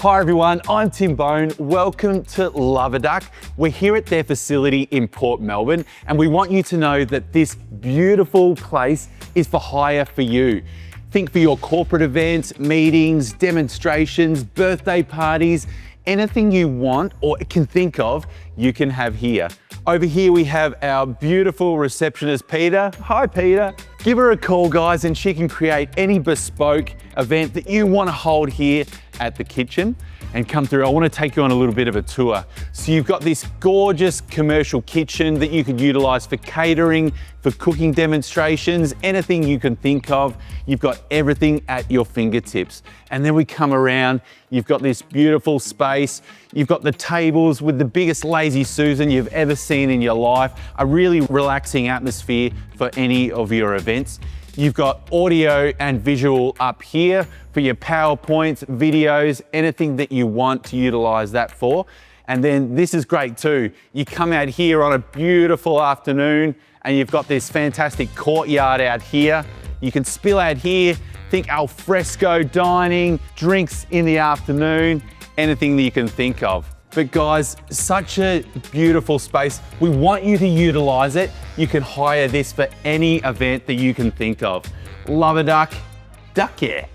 Hi everyone, I'm Tim Bone. Welcome to Luv-a-Duck. We're here at their facility in Port Melbourne, and we want you to know that this beautiful place is for hire for you. Think for your corporate events, meetings, demonstrations, birthday parties, anything you want or can think of, you can have here. Over here we have our beautiful receptionist, Peter. Hi, Peter. Give her a call, guys, and she can create any bespoke event that you want to hold here at the kitchen. And come through, I want to take you on a little bit of a tour. So you've got this gorgeous commercial kitchen that you could utilize for catering, for cooking demonstrations, anything you can think of. You've got everything at your fingertips. And then we come around, you've got this beautiful space. You've got the tables with the biggest lazy Susan you've ever seen in your life. A really relaxing atmosphere for any of your events. You've got audio and visual up here for your PowerPoints, videos, anything that you want to utilize that for. And then this is great too. You come out here on a beautiful afternoon and you've got this fantastic courtyard out here. You can spill out here, think al fresco dining, drinks in the afternoon, anything that you can think of. But guys, such a beautiful space. We want you to utilize it. You can hire this for any event that you can think of. Luv-a-Duck, duck yeah.